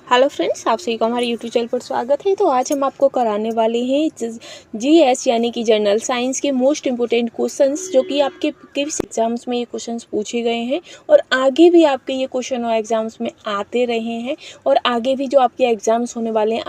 Hello friends, आप सभी को हमारे यूट्यूब चैनल पर स्वागत है। तो आज हम आपको कराने वाले हैं जीएस यानी कि जनरल साइंस के मोस्ट इम्पोर्टेंट क्वेश्चंस, जो कि आपके किस एग्जाम्स में ये क्वेश्चंस पूछे गए हैं और आगे भी आपके ये क्वेश्चन और एग्जाम्स में आते रहे हैं और आगे भी जो आपके एग्जाम्स होने वाले हैं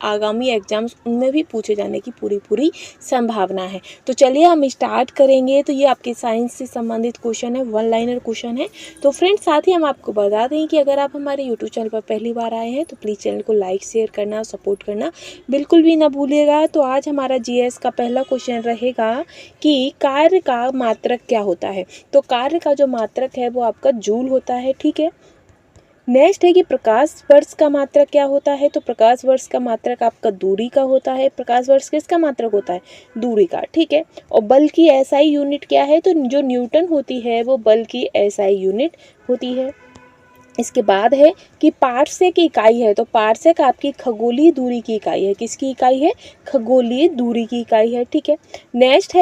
आगामी एग्जाम्स उनमें भी पूछे जाने की पूरी संभावना है। तो चलिए हम स्टार्ट करेंगे। तो ये आपके साइंस से संबंधित क्वेश्चन है, वन लाइनर क्वेश्चन है। तो फ्रेंड्स, साथ ही हम आपको बता दें कि अगर आप हमारे यूट्यूब चैनल पर पहली बार आए हैं तो प्लीज़ चैनल को लाइक शेयर करना और सपोर्ट करना बिल्कुल भी ना भूलिएगा। तो आज हमारा जीएस का पहला क्वेश्चन रहेगा कि कार्य का मात्रक क्या होता है। तो कार्य का जो मात्रक है वो आपका जूल होता है, ठीक है। नेक्स्ट है कि प्रकाश वर्ष का मात्रक क्या होता है। तो प्रकाश वर्ष का मात्रक आपका दूरी का होता है। प्रकाश वर्ष किसका मात्रक होता है? दूरी का, ठीक है। और बल की एसआई यूनिट क्या है? तो जो न्यूटन होती है वो बल की एसआई यूनिट होती है। इसके बाद है कि पार्सेक की इकाई है। तो पार्सेक आपकी खगोलीय दूरी की इकाई है। किसकी इकाई है? खगोलीय दूरी की इकाई है, ठीक है। नेक्स्ट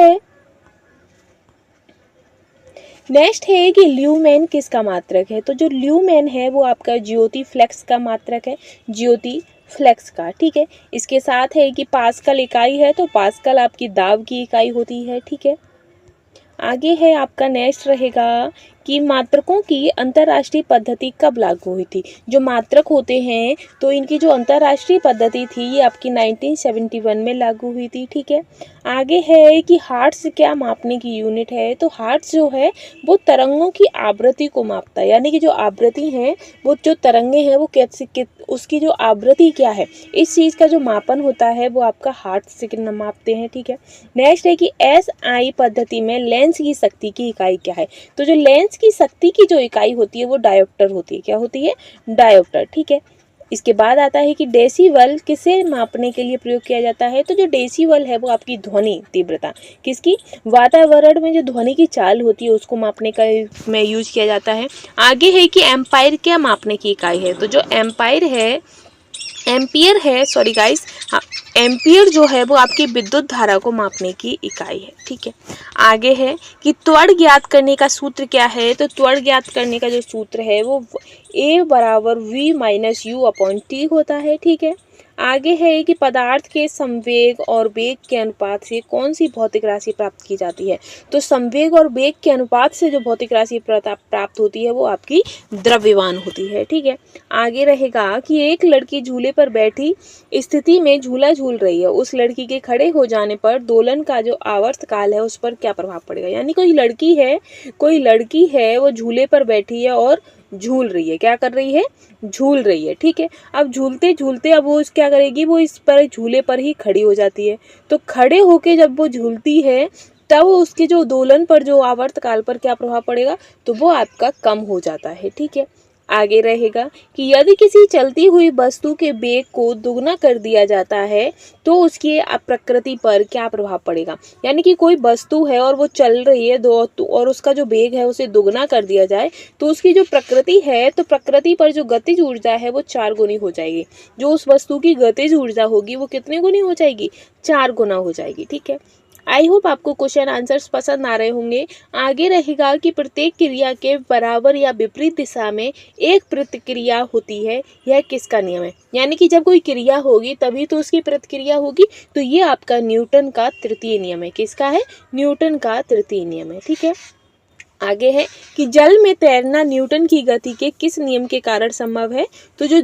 है कि ल्यूमेन किसका मात्रक है। तो जो ल्यूमेन है वो आपका ज्योति फ्लेक्स का मात्रक है, ज्योति फ्लेक्स का, ठीक है। इसके साथ है कि पास्कल इकाई है। तो पास्कल आपकी दाब की इकाई होती है, ठीक है। आगे है आपका नेक्स्ट रहेगा कि मात्रकों की अंतर्राष्ट्रीय पद्धति कब लागू हुई थी। जो मात्रक होते हैं तो इनकी जो अंतर्राष्ट्रीय पद्धति थी ये आपकी 1971 में लागू हुई थी, ठीक है। आगे है कि हर्ट्ज क्या मापने की यूनिट है। तो हर्ट्ज जो है वो तरंगों की आवृत्ति को मापता है, यानी कि जो आवृत्ति है वो जो तरंगे हैं वो कैसे उसकी जो आवृत्ति क्या है, इस चीज़ का जो मापन होता है वो आपका हर्ट्ज से मापते हैं, ठीक है। नेक्स्ट है कि एसआई पद्धति में लेंस की शक्ति की इकाई क्या है। तो जो लेंस की शक्ति की जो इकाई होती है वो डायोप्टर होती है। क्या होती है? डायोप्टर, ठीक है। इसके बाद आता है कि डेसिबल किसे मापने के लिए प्रयोग किया जाता है। तो जो डेसिबल है वो आपकी ध्वनि तीव्रता, किसकी? वातावरण में जो ध्वनि की चाल होती है उसको मापने का में यूज किया जाता है। आगे है कि एम्पायर क्या मापने की इकाई है। तो जो एम्पायर है, एम्पियर है, सॉरी गाइस, हाँ, एम्पियर जो है वो आपकी विद्युत धारा को मापने की इकाई है, ठीक है। आगे है कि त्वरण ज्ञात करने का सूत्र क्या है। तो त्वरण ज्ञात करने का जो सूत्र है वो A बराबर V minus U upon T होता है, ठीक है। आगे है कि पदार्थ के संवेग और वेग के अनुपात से कौन सी भौतिक राशि प्राप्त की जाती है। तो संवेग और वेग के अनुपात से जो भौतिक राशि प्राप्त होती है वो आपकी द्रव्यमान होती है, ठीक है। आगे रहेगा कि एक लड़की झूले पर बैठी स्थिति में झूला झूल रही है। उस लड़की के खड़े हो जाने पर दोलन का जो आवर्त काल है उस पर क्या प्रभाव पड़ेगा। यानी कोई लड़की है वो झूले पर बैठी है और झूल रही है। क्या कर रही है? झूल रही है, ठीक है। अब झूलते झूलते अब वो क्या करेगी, वो इस पर झूले पर ही खड़ी हो जाती है। तो खड़े होके जब वो झूलती है तब उसके जो दोलन पर जो आवर्त काल पर क्या प्रभाव पड़ेगा, तो वो आपका कम हो जाता है, ठीक है। आगे रहेगा कि यदि किसी चलती हुई वस्तु के वेग को दुगना कर दिया जाता है तो उसकी प्रकृति पर क्या प्रभाव पड़ेगा। यानी कि कोई वस्तु है और वो चल रही है और उसका जो वेग है उसे दुगना कर दिया जाए तो उसकी जो प्रकृति है, तो प्रकृति पर जो गतिज ऊर्जा है वो 4 गुनी हो जाएगी। जो उस वस्तु की गतिज ऊर्जा होगी वो कितने गुनी हो जाएगी? 4 गुना हो जाएगी, ठीक है। आई होप आपको क्वेश्चन आंसर्स पसंद आ रहे होंगे। आगे रहेगा कि प्रत्येक क्रिया के बराबर या विपरीत दिशा में एक प्रतिक्रिया होती है, यह किसका नियम है। यानी कि जब कोई क्रिया होगी तभी तो उसकी प्रतिक्रिया होगी। तो ये आपका न्यूटन का तृतीय नियम है। किसका है? न्यूटन का तृतीय नियम है, ठीक है। आगे है कि जल में तैरना न्यूटन की गति के किस नियम के कारण संभव है। तो जो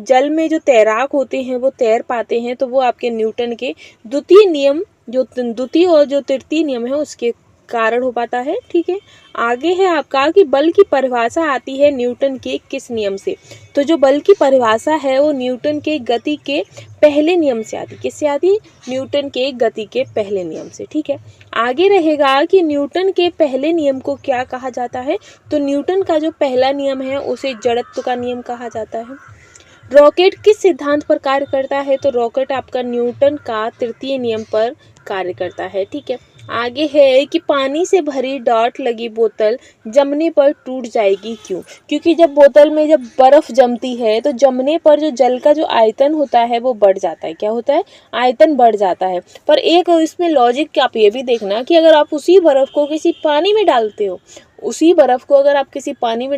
जल में जो तैराक होते हैं वो तैर पाते हैं तो वो आपके न्यूटन के द्वितीय और जो तृतीय नियम है उसके कारण हो पाता है, ठीक है। आगे है आपका कि बल की परिभाषा आती है न्यूटन के किस नियम से। तो जो बल की परिभाषा है वो न्यूटन के गति के पहले नियम से आती है। किससे आती है? न्यूटन के गति के पहले नियम से, ठीक है। आगे रहेगा कि न्यूटन के पहले नियम को क्या कहा जाता है। तो न्यूटन का जो पहला नियम है उसे जड़त्व का नियम कहा जाता है। रॉकेट किस सिद्धांत पर कार्य करता है। तो रॉकेट आपका न्यूटन का तृतीय नियम पर कार्य करता है, ठीक है। आगे है कि पानी से भरी डॉट लगी बोतल जमने पर टूट जाएगी, क्यों? क्योंकि जब बोतल में जब बर्फ जमती है तो जमने पर जो जल का जो आयतन होता है वो बढ़ जाता है। क्या होता है? आयतन बढ़ जाता है। पर एक इसमें लॉजिक आप ये भी देखना कि अगर आप उसी बर्फ को किसी पानी में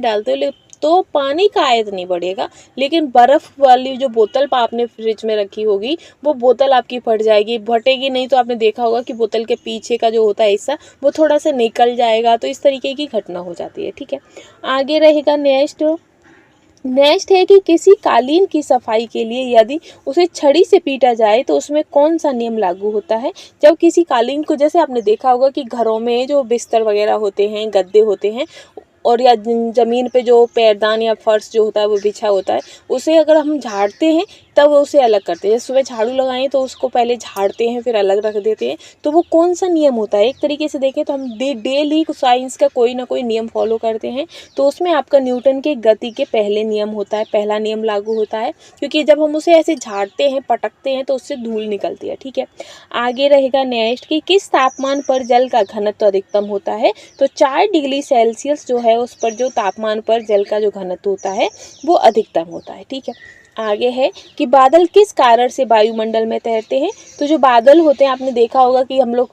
डालते हो, तो पानी का आयत नहीं बढ़ेगा, लेकिन बर्फ़ वाली जो बोतल आपने फ्रिज में रखी होगी वो बोतल आपकी फट जाएगी, फटेगी नहीं तो आपने देखा होगा कि बोतल के पीछे का जो होता है हिस्सा वो थोड़ा सा निकल जाएगा, तो इस तरीके की घटना हो जाती है। ठीक है, आगे रहेगा नेक्स्ट है कि किसी कालीन की सफाई के लिए यदि उसे छड़ी से पीटा जाए तो उसमें कौन सा नियम लागू होता है। जब किसी कालीन को, जैसे आपने देखा होगा कि घरों में जो बिस्तर वगैरह होते हैं, गद्दे होते हैं, और या ज़मीन पे जो पैरदान या फर्श जो होता है वो बिछा होता है, उसे अगर हम झाड़ते हैं तब उसे अलग करते हैं। सुबह झाड़ू लगाएं तो उसको पहले झाड़ते हैं फिर अलग रख देते हैं, तो वो कौन सा नियम होता है। एक तरीके से देखें तो हम डेली साइंस का कोई ना कोई नियम फॉलो करते हैं, तो उसमें आपका न्यूटन के गति के पहले नियम होता है, पहला नियम लागू होता है, क्योंकि जब हम उसे ऐसे झाड़ते हैं, पटकते हैं तो उससे धूल निकलती है। ठीक है, आगे रहेगा नेक्स्ट कि किस तापमान पर जल का घनत्व अधिकतम होता है। तो 4 डिग्री सेल्सियस जो है उस पर जो तापमान पर जल का जो घनत्व होता है वो अधिकतम होता है। ठीक है, आगे है कि बादल किस कारण से वायुमंडल में तैरते हैं। तो जो बादल होते हैं, आपने देखा होगा कि हम लोग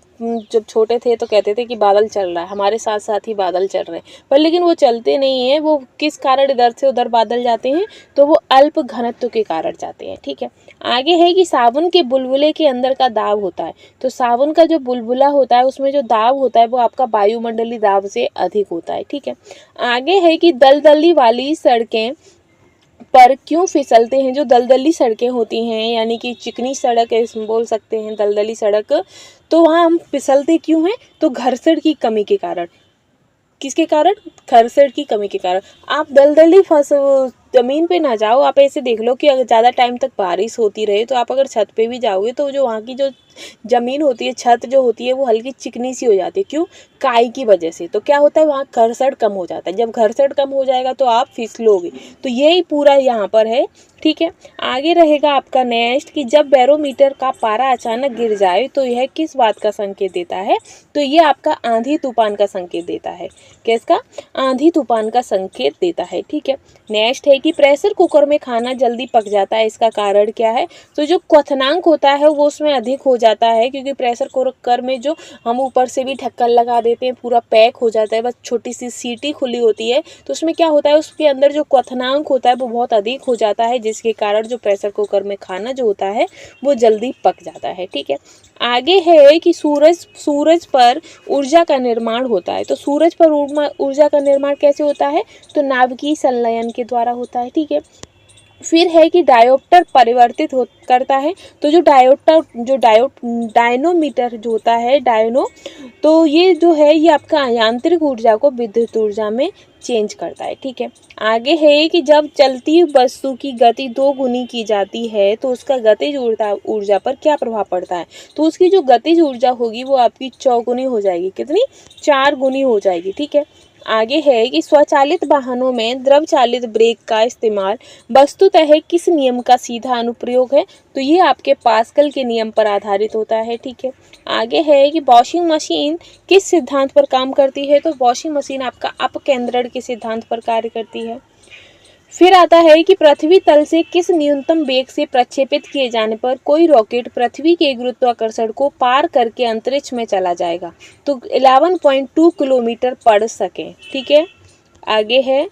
जब छोटे थे तो कहते थे कि बादल चल रहा है, हमारे साथ साथ ही बादल चल रहे हैं, पर लेकिन वो चलते नहीं हैं। वो किस कारण इधर से उधर बादल जाते हैं, तो वो अल्प घनत्व के कारण जाते हैं। ठीक है, आगे है कि सावन के बुलबुले के अंदर का दाब होता है। तो सावन का जो बुलबुला होता है उसमें जो दाब होता है वो आपका वायुमंडलीय दाब से अधिक होता है। ठीक है, आगे है कि दलदली वाली सड़कें पर क्यों फिसलते हैं। जो दलदली सड़कें होती हैं, यानी कि चिकनी सड़क बोल सकते हैं, दलदली सड़क, तो वहाँ हम फिसलते क्यों हैं। तो घर्षण की कमी के कारण। किसके कारण? घर्षण की कमी के कारण। आप दलदली ज़मीन पे ना जाओ, आप ऐसे देख लो कि अगर ज़्यादा टाइम तक बारिश होती रहे तो आप अगर छत पे भी जाओगे तो जो वहाँ की जो ज़मीन होती है, छत जो होती है, वो हल्की चिकनी सी हो जाती है। क्यों? काई की वजह से। तो क्या होता है, वहाँ घर्षण कम हो जाता है। जब घर्षण कम हो जाएगा तो आप फिसलोगे। तो यही पूरा यहाँ पर है। ठीक है, आगे रहेगा आपका नेक्स्ट कि जब बैरोमीटर का पारा अचानक गिर जाए तो यह किस बात का संकेत देता है। तो ये आपका आंधी तूफान का संकेत देता है। किसका? आंधी तूफान का संकेत देता है। ठीक है, नेक्स्ट है कि प्रेशर कुकर में खाना जल्दी पक जाता है, इसका कारण क्या है। तो जो क्वथनांक होता है वो उसमें अधिक हो जाता है, क्योंकि प्रेशर कुकर में जो हम ऊपर से भी ढक्कन लगा देते हैं, पूरा पैक हो जाता है, बस छोटी सी सीटी खुली होती है, तो उसमें क्या होता है, उसके अंदर जो क्वथनांक होता है वो बहुत अधिक हो जाता है, जिसके कारण जो प्रेशर कुकर में खाना जो होता है वो जल्दी पक जाता है। ठीक है, आगे है कि सूरज पर ऊर्जा का निर्माण होता है। तो सूरज पर ऊर्जा का निर्माण कैसे होता है। तो नाभिकीय संलयन के द्वारा होता है। ठीक है, फिर है कि डायोप्टर परिवर्तित करता है। तो जो डायनोमीटर जो होता है, तो ये जो है ये आपका यांत्रिक ऊर्जा को विद्युत ऊर्जा में चेंज करता है। ठीक है, आगे है कि जब चलती वस्तु की गति 2 गुनी की जाती है तो उसका गतिज ऊर्जा पर क्या प्रभाव पड़ता है। तो उसकी जो गतिज ऊर्जा होगी वो आपकी 4 गुनी हो जाएगी। कितनी? 4 गुनी हो जाएगी। ठीक है, आगे है कि स्वचालित वाहनों में द्रव चालित ब्रेक का इस्तेमाल वस्तुतः किस नियम का सीधा अनुप्रयोग है। तो ये आपके पास्कल के नियम पर आधारित होता है। ठीक है, आगे है कि वॉशिंग मशीन किस सिद्धांत पर काम करती है। तो वॉशिंग मशीन आपका अपकेंद्रण के सिद्धांत पर कार्य करती है। फिर आता है कि पृथ्वी तल से किस न्यूनतम वेग से प्रक्षेपित किए जाने पर कोई रॉकेट पृथ्वी के गुरुत्वाकर्षण को पार करके अंतरिक्ष में चला जाएगा। तो 11.2 किलोमीटर पड़ सके। ठीक है, आगे है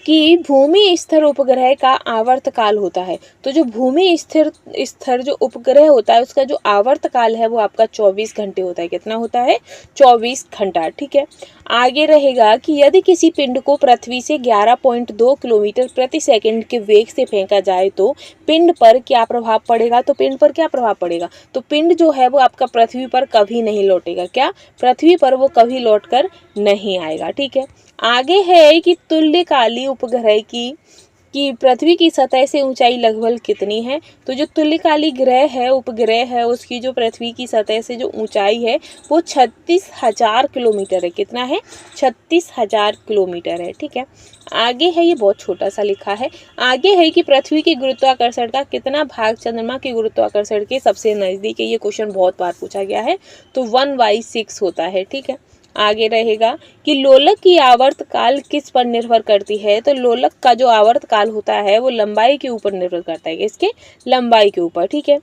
कि भूमि स्थिर उपग्रह का आवर्तकाल होता है। तो जो भूमि स्थिर जो उपग्रह होता है उसका जो आवर्तकाल है वो आपका 24 घंटे होता है। कितना होता है? 24 घंटा। ठीक है, आगे रहेगा कि यदि किसी पिंड को पृथ्वी से 11.2 किलोमीटर प्रति सेकंड के वेग से फेंका जाए तो पिंड पर क्या प्रभाव पड़ेगा। तो पिंड पर क्या प्रभाव पड़ेगा। तो पिंड जो है वो आपका पृथ्वी पर कभी नहीं लौटेगा। क्या? पृथ्वी पर वो कभी लौट कर नहीं आएगा। ठीक है, आगे है कि तुल्यकाली उपग्रह की पृथ्वी की सतह से ऊंचाई लगभग कितनी है। तो जो तुल्यकाली ग्रह है, उपग्रह है, उसकी जो पृथ्वी की सतह से जो ऊंचाई है वो 36,000 किलोमीटर है। कितना है? 36,000 किलोमीटर है। ठीक है, आगे है, ये बहुत छोटा सा लिखा है, आगे है कि पृथ्वी के गुरुत्वाकर्षण का कितना भाग चंद्रमा के गुरुत्वाकर्षण के सबसे नजदीक है। ये क्वेश्चन बहुत बार पूछा गया है। तो 1/6 होता है। ठीक है, आगे रहेगा कि लोलक की आवर्तकाल किस पर निर्भर करती है। तो लोलक का जो आवर्तकाल होता है वो लंबाई के ऊपर निर्भर करता है। इसके लंबाई के ऊपर। ठीक है,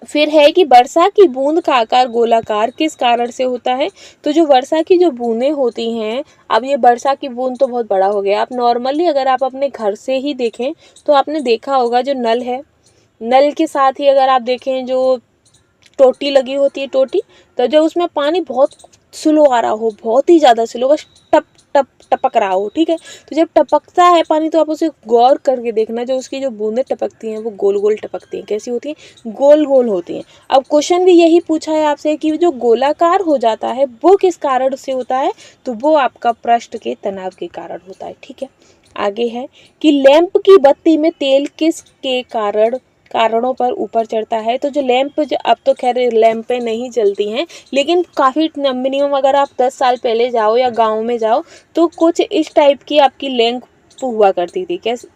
फिर है कि वर्षा की बूंद का आकार गोलाकार किस कारण से होता है। तो जो वर्षा की जो बूंदें होती हैं, अब ये वर्षा की बूंद तो बहुत बड़ा हो गया। आप नॉर्मली अगर आप अपने घर से ही देखें तो आपने देखा होगा जो नल है, नल के साथ ही अगर आप देखें जो टोटी लगी होती है, टोटी, तो जब उसमें पानी बहुत स्लो आ रहा हो, बहुत ही ज़्यादा स्लो, बस टप टप टपक रहा हो, ठीक है, तो जब टपकता है पानी तो आप उसे गौर करके देखना, जो उसकी जो बूंदें टपकती हैं वो गोल गोल टपकती हैं। कैसी होती हैं? गोल गोल होती हैं। अब क्वेश्चन भी यही पूछा है आपसे कि जो गोलाकार हो जाता है वो किस कारण से होता है। तो वो आपका पृष्ठ के तनाव के कारण होता है, ठीक है। आगे है कि लैंप की बत्ती में तेल किस के कारणों पर ऊपर चढ़ता है। तो जो लैंप, जो अब तो खैर लैंपें नहीं जलती हैं, लेकिन काफ़ी मिनिमम अगर आप 10 साल पहले जाओ या गांव में जाओ तो कुछ इस टाइप की आपकी लैंप हुआ करती थी। कैसे?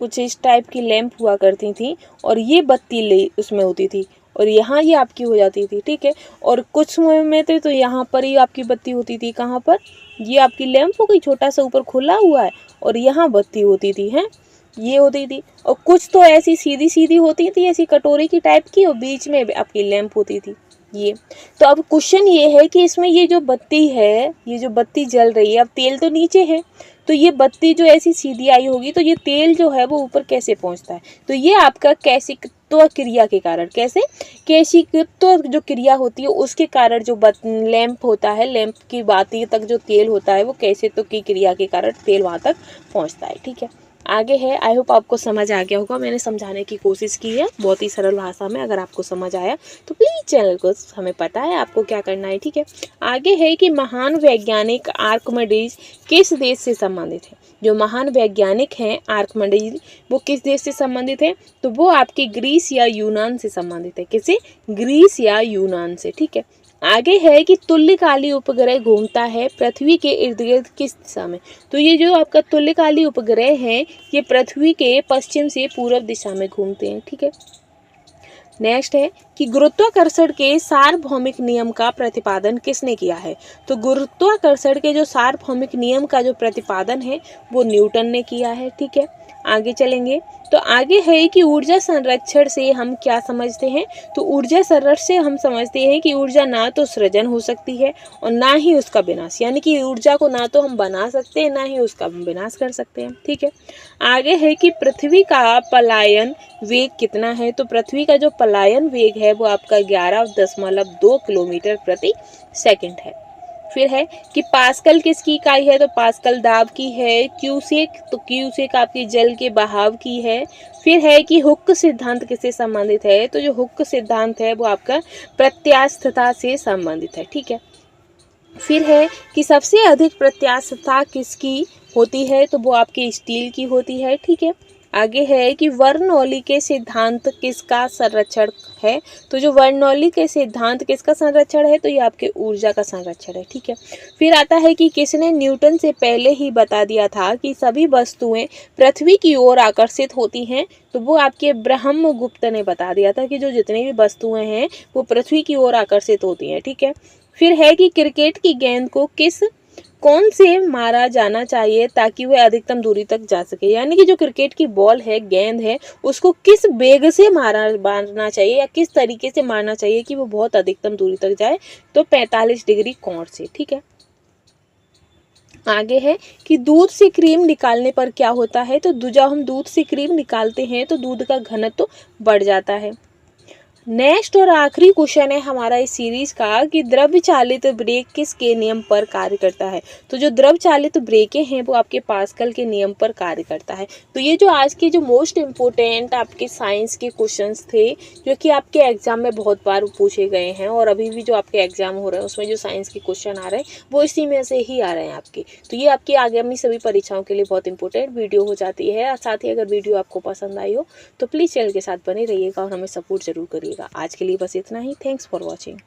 कुछ इस टाइप की लैंप हुआ करती थी और ये बत्ती ले उसमें होती थी और यहाँ ये आपकी हो जाती थी, ठीक है। और कुछ समय में तो यहाँ पर ही आपकी बत्ती होती थी। कहाँ पर? ये आपकी लैंप हो गई, छोटा सा ऊपर खुला हुआ है और यहाँ बत्ती होती थी, हैं, ये होती थी। और कुछ तो ऐसी सीधी सीधी होती थी, ऐसी कटोरी की टाइप की, और बीच में आपकी लैंप होती थी ये। तो अब क्वेश्चन ये है कि इसमें ये जो बत्ती है, ये जो बत्ती जल रही है, अब तेल तो नीचे है, तो ये बत्ती जो ऐसी सीधी आई होगी तो ये तेल जो है वो ऊपर कैसे पहुंचता है। तो ये आपका कैसिकत्व क्रिया के कारण, कैसे? कैसिकत्व जो क्रिया होती है उसके कारण जो लैंप होता है, लैंप की बाती तक जो तेल होता है वो कैसिकत्व की क्रिया के कारण तेल वहां तक पहुंचता है, ठीक है। आगे है, आई होप आपको समझ आ गया होगा, मैंने समझाने की कोशिश की है बहुत ही सरल भाषा में। अगर आपको समझ आया तो प्लीज़ चैनल को, हमें पता है आपको क्या करना है, ठीक है। आगे है कि महान वैज्ञानिक आर्किमिडीज किस देश से संबंधित है। जो महान वैज्ञानिक हैं आर्किमिडीज, वो किस देश से संबंधित है। तो वो आपके ग्रीस या यूनान से संबंधित है। किससे? ग्रीस या यूनान से, ठीक है। आगे है कि तुल्यकाली उपग्रह घूमता है पृथ्वी के इर्द गिर्द किस दिशा में। तो ये जो आपका तुल्यकाली उपग्रह है ये पृथ्वी के पश्चिम से पूर्व दिशा में घूमते हैं, ठीक है। नेक्स्ट है कि गुरुत्वाकर्षण के सार्वभौमिक नियम का प्रतिपादन किसने किया है। तो गुरुत्वाकर्षण के जो सार्वभौमिक नियम का जो प्रतिपादन है वो न्यूटन ने किया है, ठीक है। आगे चलेंगे तो आगे है कि ऊर्जा संरक्षण से हम क्या समझते हैं। तो ऊर्जा संरक्षण से हम समझते हैं कि ऊर्जा ना तो सृजन हो सकती है और ना ही उसका विनाश, यानी कि ऊर्जा को ना तो हम बना सकते हैं ना ही उसका विनाश कर सकते हैं, ठीक है। आगे है कि पृथ्वी का पलायन वेग कितना है। तो पृथ्वी का जो पलायन वेग है वो आपका 11.2 किलोमीटर प्रति सेकंड है। फिर है कि पास्कल किसकी इकाई है। तो पास्कल दाब की है। क्यूसेक, तो क्यूसेक आपकी जल के बहाव की है। फिर है कि हुक सिद्धांत किससे संबंधित है। तो जो हुक सिद्धांत है वो आपका प्रत्यास्थता से संबंधित है, ठीक है। फिर है कि सबसे अधिक प्रत्यास्थता किसकी होती है। तो वो आपकी स्टील की होती है, ठीक है। आगे है कि बर्नौली के सिद्धांत किसका संरक्षण है। तो जो बर्नौली के सिद्धांत किसका संरक्षण है। तो ये आपके ऊर्जा का संरक्षण है, ठीक है। फिर आता है कि किसने न्यूटन से पहले ही बता दिया था कि सभी वस्तुएं पृथ्वी की ओर आकर्षित होती हैं। तो वो आपके ब्रह्मगुप्त ने बता दिया था कि जो जितनी भी वस्तुएं हैं वो पृथ्वी की ओर आकर्षित होती हैं, ठीक है। फिर है कि क्रिकेट की गेंद को कौन से मारा जाना चाहिए ताकि वह अधिकतम दूरी तक जा सके। यानी कि जो क्रिकेट की बॉल है, गेंद है, उसको किस वेग से मारना चाहिए या किस तरीके से मारना चाहिए कि वो बहुत अधिकतम दूरी तक जाए। तो 45 डिग्री कोण से, ठीक है। आगे है कि दूध से क्रीम निकालने पर क्या होता है। तो जब हम दूध से क्रीम निकालते हैं तो दूध का घनत्व बढ़ जाता है। नेक्स्ट और आखिरी क्वेश्चन है हमारा इस सीरीज का कि द्रव चालित ब्रेक किसके नियम पर कार्य करता है। तो जो द्रव चालित ब्रेकें हैं वो आपके पास्कल के नियम पर कार्य करता है। तो ये जो आज के जो मोस्ट इम्पोर्टेंट आपके साइंस के क्वेश्चंस थे जो कि आपके एग्जाम में बहुत बार पूछे गए हैं और अभी भी जो आपके एग्जाम हो रहे हैं उसमें जो साइंस के क्वेश्चन आ रहे हैं वो इसी में से ही आ रहे हैं आपके। तो ये आपकी आगामी सभी परीक्षाओं के लिए बहुत इंपॉर्टेंट वीडियो हो जाती है। साथ ही अगर वीडियो आपको पसंद आई हो तो प्लीज़ चैनल के साथ बने रहिएगा और हमें सपोर्ट जरूर करिएगा। आज के लिए बस इतना ही। Thanks for watching.